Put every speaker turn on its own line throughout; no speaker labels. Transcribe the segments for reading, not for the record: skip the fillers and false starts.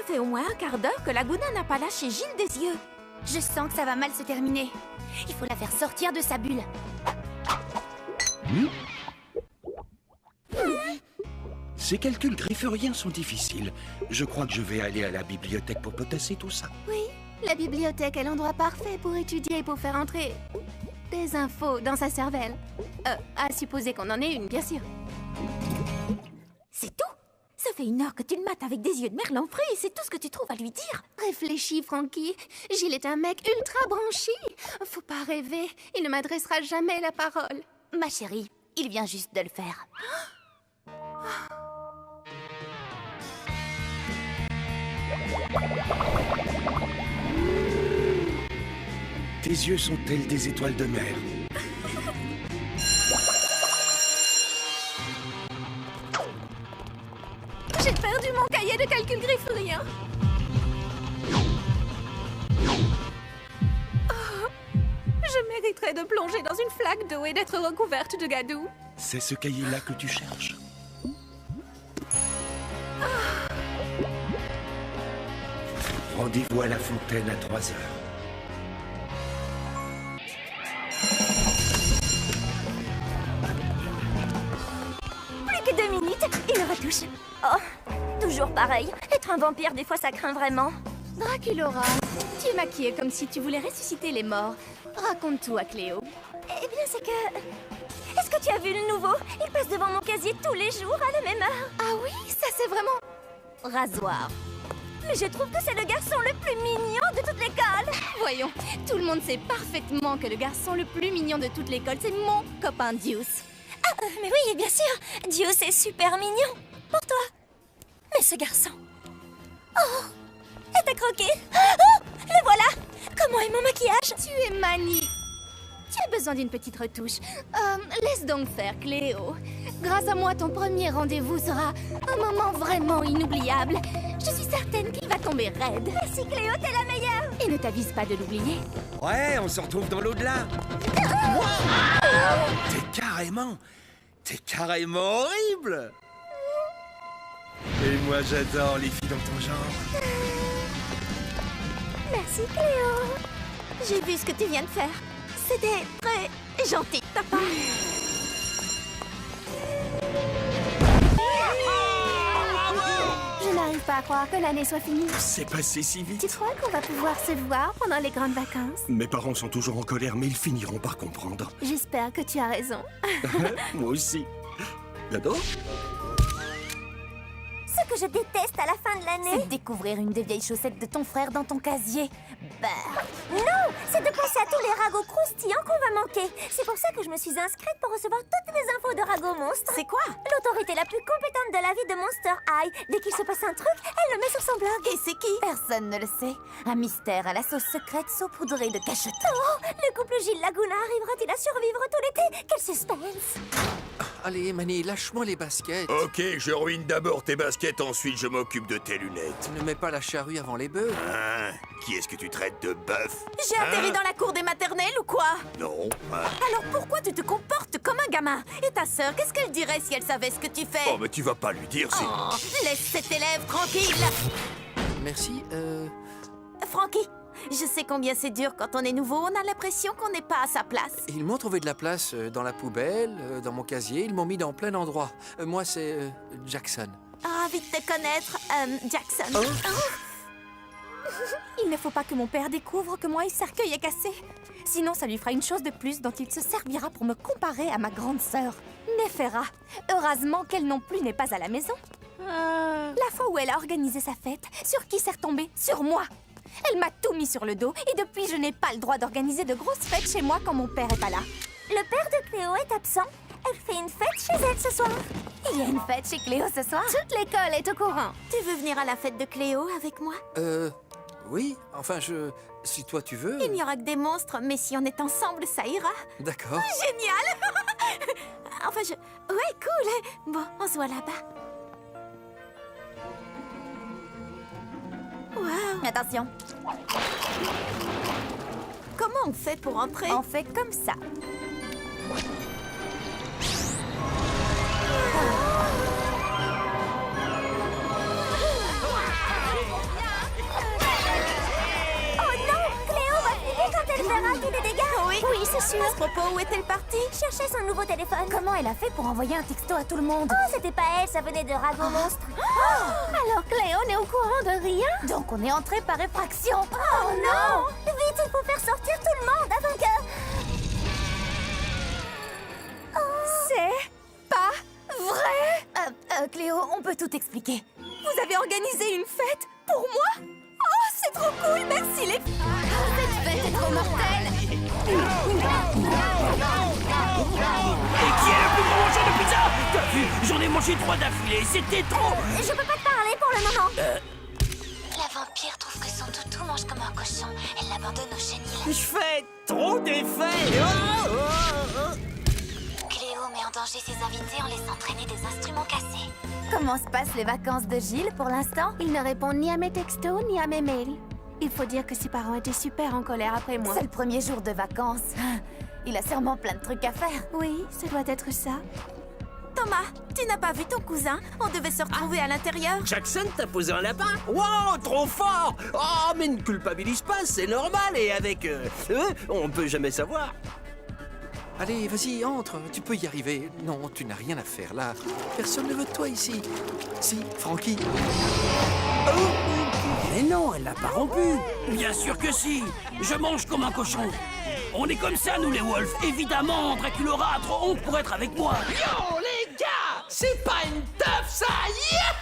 fait au moins un quart d'heure que Laguna n'a pas lâché Gilles des yeux.
Je sens que ça va mal se terminer. Il faut la faire sortir de sa bulle.
Ces calculs grifferiens sont difficiles. Je crois que je vais aller à la bibliothèque pour potasser tout ça.
Oui, la bibliothèque est l'endroit parfait pour étudier et pour faire entrer des infos dans sa cervelle. À supposer qu'on en ait une, bien sûr.
C'est tout? Ça fait 1 heure que tu le mates avec des yeux de merlan frit et c'est tout ce que tu trouves à lui dire.
Réfléchis, Frankie. Gilles est un mec ultra branché. Faut pas rêver. Il ne m'adressera jamais la parole.
Ma chérie, il vient juste de le faire.
Tes yeux sont tels des étoiles de mer.
J'ai perdu mon cahier de calcul griffurien. Oh, je mériterais de plonger dans une flaque d'eau et d'être recouverte de gadou.
C'est ce cahier-là que tu cherches. Rendez-vous à la fontaine à 3 heures.
Plus que 2 minutes, il le retouche. Oh, toujours pareil. Être un vampire, des fois, ça craint vraiment.
Draculora, tu es maquillée comme si tu voulais ressusciter les morts. Raconte tout à Cléo.
Eh bien, c'est que... Est-ce que tu as vu le nouveau? Il passe devant mon casier tous les jours à la même heure.
Ah oui, ça c'est vraiment...
Rasoir. Mais je trouve que c'est le garçon le plus mignon de toute l'école.
Voyons, tout le monde sait parfaitement que le garçon le plus mignon de toute l'école, c'est mon copain Deuce.
Ah, mais oui, bien sûr. Dieu, c'est super mignon. Pour toi. Mais ce garçon... Oh, est à croquer. Oh, le voilà. Comment est mon maquillage?
Tu es manie. Tu as besoin d'une petite retouche. Laisse donc faire, Cléo. Grâce à moi, ton premier rendez-vous sera un moment vraiment inoubliable. Je suis certaine qu'il va tomber raide.
Merci Cléo, t'es la meilleure.
Et ne t'avise pas de l'oublier.
Ouais, on se retrouve dans l'au-delà. T'es carrément horrible. Et moi, j'adore les filles dans ton genre.
Merci Cléo. J'ai vu ce que tu viens de faire. C'était très gentil de ta part.
Je n'arrive pas à croire que l'année soit finie.
C'est passé si
Tu
vite.
crois qu'on va pouvoir se voir pendant les grandes vacances?
Mes parents sont toujours en colère, mais ils finiront par comprendre.
J'espère que tu as raison.
Moi aussi. J'adore.
Ce que je déteste à la fin de l'année... C'est découvrir une des vieilles chaussettes de ton frère dans ton casier. Bah... Non, c'est de penser à tous les ragots croustillants qu'on va manquer. C'est pour ça que je me suis inscrite pour recevoir toutes les infos de Rago Monstre.
C'est quoi?
L'autorité la plus compétente de la vie de Monster High. Dès qu'il se passe un truc, elle le met sur son blog.
Et c'est qui?
Personne ne le sait. Un mystère à la sauce secrète saupoudrée de cachetons. Oh, le couple Gilles Laguna arrivera-t-il à survivre tout l'été? Quel suspense!
Allez, Manny, lâche-moi les baskets.
Ok, je ruine d'abord tes baskets, ensuite je m'occupe de tes lunettes.
Ne mets pas la charrue avant les bœufs.
Hein? Qui est-ce que tu traites de bœuf?
J'ai atterri dans la cour des maternelles ou quoi?
Non. Hein?
Alors pourquoi tu te comportes comme un gamin? Et ta sœur, qu'est-ce qu'elle dirait si elle savait ce que tu fais?
Oh, mais tu vas pas lui dire, c'est...
Oh, laisse cet élève tranquille.
Merci,
Frankie, je sais combien c'est dur quand on est nouveau. On a l'impression qu'on n'est pas à sa place.
Ils m'ont trouvé de la place dans la poubelle, dans mon casier. Ils m'ont mis dans plein d'endroits. Moi, c'est Jackson.
Ravi de te connaître, Jackson.
Il ne faut pas que mon père découvre que moi, il cercueil est cassé. Sinon, ça lui fera une chose de plus dont il se servira pour me comparer à ma grande sœur, Néfera. Heureusement qu'elle non plus n'est pas à la maison. La fois où elle a organisé sa fête, sur qui s'est retombée? Sur moi. Elle m'a tout mis sur le dos et depuis, je n'ai pas le droit d'organiser de grosses fêtes chez moi quand mon père est pas là.
Le père de Cléo est absent. Elle fait une fête chez elle ce soir.
Il y a une fête chez Cléo ce soir? Toute l'école est au courant.
Tu veux venir à la fête de Cléo avec moi?
Oui, enfin, si toi tu veux...
Il n'y aura que des monstres, mais si on est ensemble, ça ira.
D'accord.
Génial. Enfin, ouais, cool. Bon, on se voit là-bas. Wow.
Attention,
Comment on fait pour entrer?
on fait comme ça. c'est sûr.
À ce propos, où est-elle partie?
Cherchait son nouveau téléphone.
Comment elle a fait pour envoyer un texto à tout le monde?
Oh, c'était pas elle, ça venait de Rago Monstre. Alors Cléo n'est au courant de rien?
Donc on est entré par effraction.
Oh non! Vite, il faut faire sortir tout le monde avant que...
C'est pas vrai. Cléo, on peut tout expliquer. Vous avez organisé une fête pour moi? Oh, c'est trop cool, merci les... Cette fête est trop mortelle.
Et qui est le plus gros mangeur de pizza? T'as vu? J'en ai mangé 3 d'affilée, c'était trop!
Je peux pas te parler pour le moment.
La vampire trouve que son toutou mange comme un cochon. Elle l'abandonne au chenil.
Je fais trop d'effets! Oh, oh, oh.
Cléo met en danger ses invités en laissant traîner des instruments cassés.
Comment se passent les vacances de Gilles pour l'instant?
Il ne répond ni à mes textos, ni à mes mails. Il faut dire que ses parents étaient super en colère après moi.
C'est le premier jour de vacances. Il a sûrement plein de trucs à faire.
Oui, ça doit être ça.
Thomas, tu n'as pas vu ton cousin? On devait se retrouver à l'intérieur.
Jackson t'a posé un lapin? Wow, trop fort! Oh, mais ne culpabilise pas, c'est normal, et avec eux, on peut jamais savoir.
Allez, vas-y, entre, tu peux y arriver. Non, tu n'as rien à faire là. Personne ne veut de toi ici. Si, Frankie.
Mais non, elle l'a pas rompu. Bien sûr que si. Je mange comme un cochon. On est comme ça, nous les Wolves. Évidemment, Dracula aura trop honte pour être avec moi. Yo, les gars, c'est pas une teuf, ça. Yeah!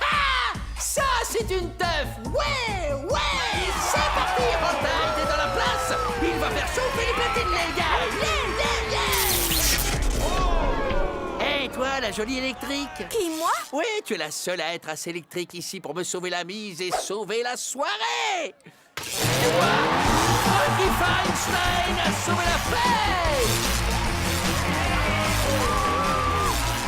Ça, c'est une teuf. Ouais, ouais. C'est parti, Rotaille, t'es dans la place. Il va faire chauffer les platines, les gars. Hé, toi, la jolie électrique.
Qui, moi?
Oui, tu es la seule à être assez électrique ici pour me sauver la mise et sauver la soirée. Et moi, Frankie Feinstein a sauvé la fête.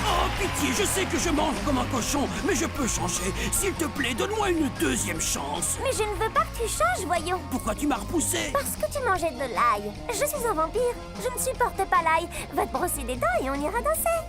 Oh, pitié, je sais que je mange comme un cochon, mais je peux changer. S'il te plaît, donne-moi une deuxième chance.
Mais je ne veux pas que tu changes, voyons.
Pourquoi tu m'as repoussé?
Parce que tu mangeais de l'ail. Je suis un vampire. Je ne supporte pas l'ail. Va te brosser les dents et on ira danser.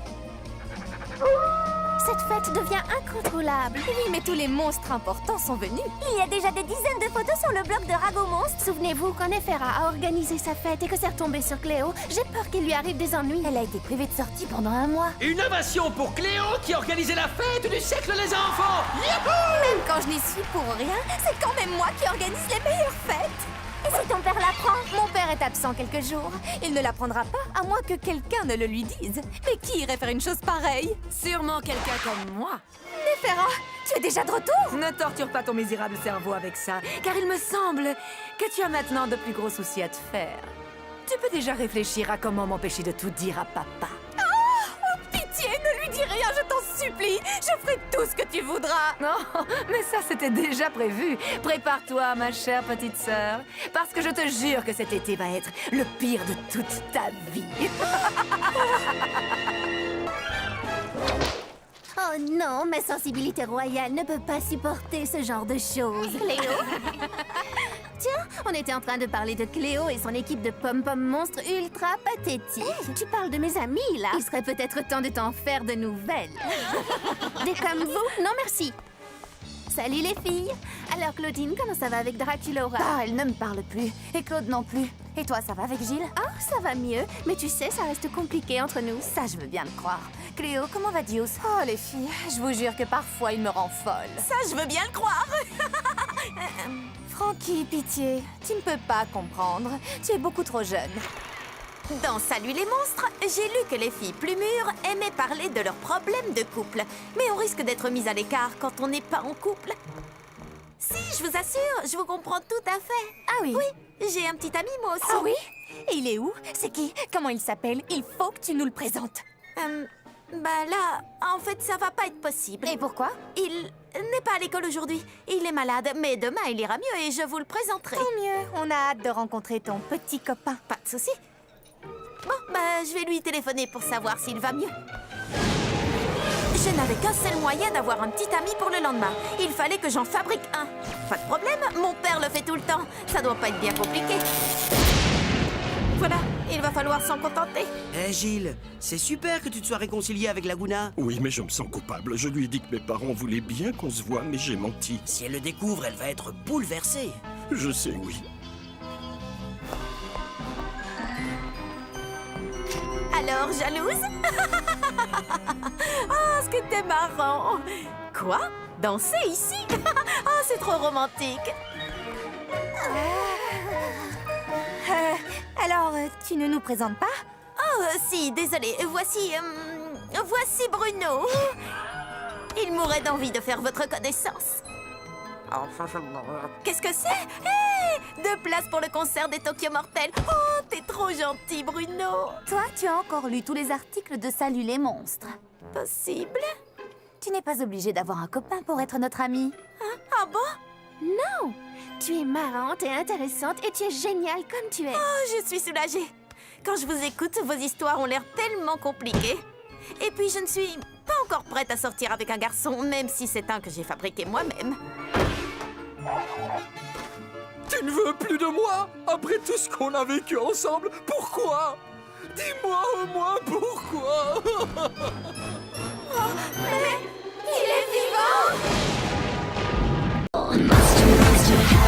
Cette fête devient incontrôlable.
Oui, mais tous les monstres importants sont venus.
Il y a déjà des dizaines de photos sur le blog de Rago Monstre. Souvenez-vous, quand Nefera a organisé sa fête et que c'est retombé sur Cléo, j'ai peur qu'il lui arrive des ennuis.
Elle a été privée de sortie pendant un mois.
Une ovation pour Cléo qui a organisé la fête du siècle les enfants. Youhou!
Même quand je n'y suis pour rien, c'est quand même moi qui organise les meilleures fêtes.
Et si ton père l'apprend?
Mon père est absent quelques jours. Il ne l'apprendra pas, à moins que quelqu'un ne le lui dise. Mais qui irait faire une chose pareille?
Sûrement quelqu'un comme moi.
Nefera, tu es déjà de retour?
Ne torture pas ton misérable cerveau avec ça, car il me semble que tu as maintenant de plus gros soucis à te faire. Tu peux déjà réfléchir à comment m'empêcher de tout dire à papa.
Pitié, ne lui dis rien, je t'en supplie. Je ferai tout ce que tu voudras.
Non, mais ça c'était déjà prévu. Prépare-toi, ma chère petite sœur, parce que je te jure que cet été va être le pire de toute ta vie.
Oh non, ma sensibilité royale ne peut pas supporter ce genre de choses. Cléo? Tiens, on était en train de parler de Cléo et son équipe de pom-pom monstres ultra pathétiques. Tu parles de mes amis, là? Il serait peut-être temps de t'en faire de nouvelles. Des comme vous? Non, merci. Salut les filles. Alors Claudine, comment ça va avec Draculaura?
Ah, elle ne me parle plus. Et Claude non plus. Et toi, ça va avec Gilles?
Ah, ça va mieux. Mais tu sais, ça reste compliqué entre nous.
Ça, je veux bien le croire. Cléo, comment va Dios? Oh, les filles, je vous jure que parfois, il me rend folle.
Ça, je veux bien le croire.
Frankie, pitié, tu ne peux pas comprendre. Tu es beaucoup trop jeune.
Dans Salut les monstres, j'ai lu que les filles plus mûres aimaient parler de leurs problèmes de couple. Mais on risque d'être mis à l'écart quand on n'est pas en couple. Si, je vous assure, je vous comprends tout à fait.
Ah oui?
Oui, j'ai un petit ami moi aussi.
Ah oui? Et il est où? C'est qui? Comment il s'appelle? Il faut que tu nous le présentes.
Bah là, en fait, ça va pas être possible.
Et pourquoi?
Il n'est pas à l'école aujourd'hui. Il est malade, mais demain, il ira mieux et je vous le présenterai.
Tant mieux, on a hâte de rencontrer ton petit copain.
Pas de souci. Bon, bah, je vais lui téléphoner pour savoir s'il va mieux. Je n'avais qu'un seul moyen d'avoir un petit ami pour le lendemain. Il fallait que j'en fabrique un. Pas de problème, mon père le fait tout le temps. Ça doit pas être bien compliqué. Voilà, il va falloir s'en contenter.
Hé Gilles, c'est super que tu te sois réconcilié avec Laguna.
Oui, mais je me sens coupable. Je lui ai dit que mes parents voulaient bien qu'on se voit, mais j'ai menti.
Si elle le découvre, elle va être bouleversée.
Je sais, oui.
Alors, jalouse? Ah, ce que t'es marrant! Quoi? Danser ici? Ah, c'est trop romantique!
Alors, tu ne nous présentes pas?
Oh, si, désolé. Voici Bruno. Il mourrait d'envie de faire votre connaissance. Qu'est-ce que c'est? Hé! 2 places pour le concert des Tokyo Mortels. Oh, t'es trop gentil, Bruno.
Toi, tu as encore lu tous les articles de Salut les monstres.
Possible?
Tu n'es pas obligé d'avoir un copain pour être notre ami.
Ah bon?
Non, tu es marrante et intéressante et tu es géniale comme tu es.
Oh, je suis soulagée. Quand je vous écoute, vos histoires ont l'air tellement compliquées. Et puis, je ne suis pas encore prête à sortir avec un garçon, même si c'est un que j'ai fabriqué moi-même.
Tu ne veux plus de moi? Après tout ce qu'on a vécu ensemble, pourquoi? Dis-moi au moins pourquoi.
Il est vivant!
Monster, monster high.